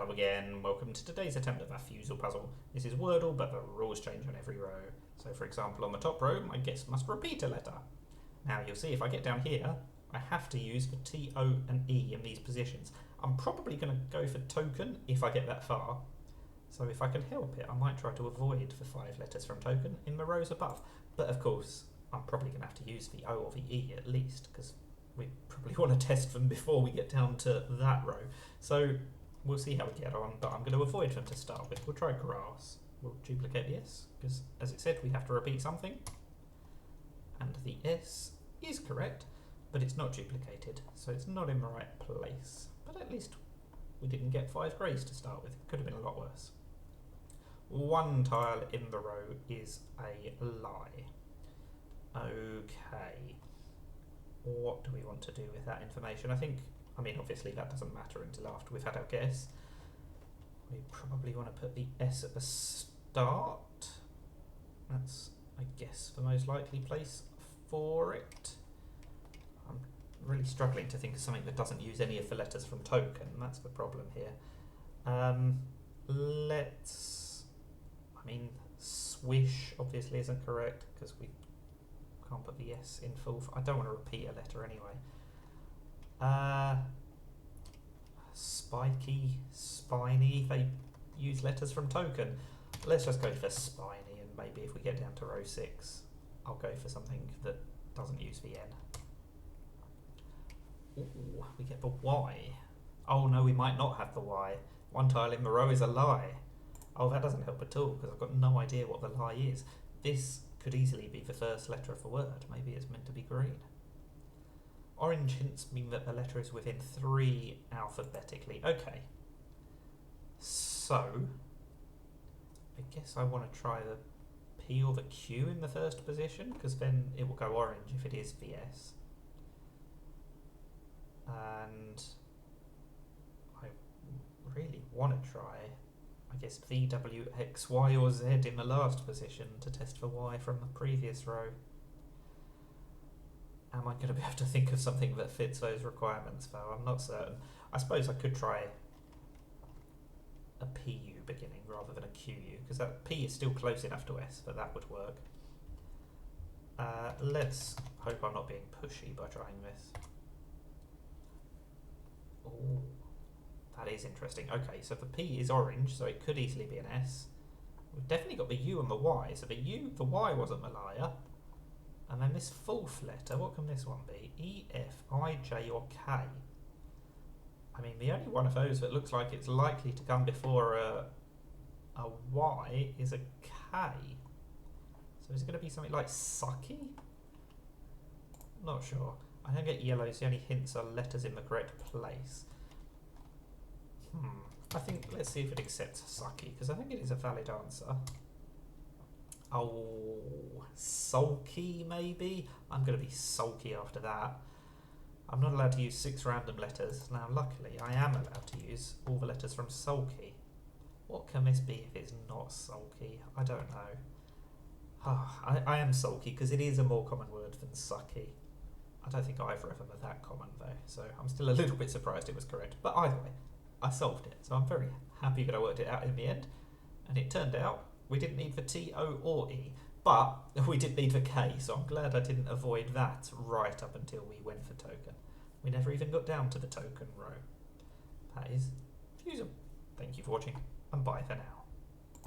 Hello again, welcome to today's attempt of our Fusele puzzle. This is Wordle, but the rules change on every row. So for example, on the top row, my guess must repeat a letter. Now you'll see if I get down here, I have to use the T, O and E in these positions. I'm probably going to go for token if I get that far. So if I can help it, I might try to avoid the 5 letters from token in the rows above. But of course, I'm probably going to have to use the O or the E at least, because we probably want to test them before we get down to that row. So we'll see how we get on, but I'm going to avoid them to start with. We'll try grass. We'll duplicate the S, because as it said, we have to repeat something. And the S is correct, but it's not duplicated, so it's not in the right place. But at least we didn't get 5 greys to start with. Could have been a lot worse. 1 tile in the row is a lie. Okay. What do we want to do with that information? I mean, obviously that doesn't matter until after we've had our guess. We probably want to put the S at the start. That's, I guess, the most likely place for it. I'm really struggling to think of something that doesn't use any of the letters from token. That's the problem here. Swish obviously isn't correct because we can't put the S in full. I don't want to repeat a letter anyway. Spiky, spiny, they use letters from token. Let's just go for spiny, and maybe if we get down to row 6, I'll go for something that doesn't use the N. Ooh, we get the Y. Oh no, we might not have the Y. 1 tile in the row is a lie. Oh, that doesn't help at all, because I've got no idea what the lie is. This could easily be the first letter of the word. Maybe it's meant to be green. Orange hints mean that the letter is within 3 alphabetically. Okay. So, I guess I want to try the P or the Q in the first position, because then it will go orange if it is the S. And I really want to try, I guess, V, W, X, Y or Z in the last position to test for Y from the previous row. Am I going to be able to think of something that fits those requirements though? I'm not certain. I suppose I could try a PU beginning rather than a QU, because that P is still close enough to S that that would work. Let's hope I'm not being pushy by trying this. Oh, that is interesting. Okay, so the P is orange, so it could easily be an S. We've definitely got the U and the Y, so the Y wasn't the liar. And then this 4th letter, what can this one be? E, F, I, J or K? I mean, the only one of those that looks like it's likely to come before a Y is a K. So is it going to be something like sucky? Not sure. I don't get yellow, so the only hints are letters in the correct place. I think, let's see if it accepts sucky, because I think it is a valid answer. Oh, sulky maybe? I'm going to be sulky after that. I'm not allowed to use 6 random letters. Now luckily I am allowed to use all the letters from sulky. What can this be if it's not sulky? I don't know. I am sulky because it is a more common word than sucky. I don't think either of them are that common though, so I'm still a little bit surprised it was correct. But either way, I solved it, so I'm very happy that I worked it out in the end. And it turned out we didn't need the T, O or E, but we did need the K, so I'm glad I didn't avoid that right up until we went for token. We never even got down to the token row. That is Fusele. Thank you for watching, and bye for now.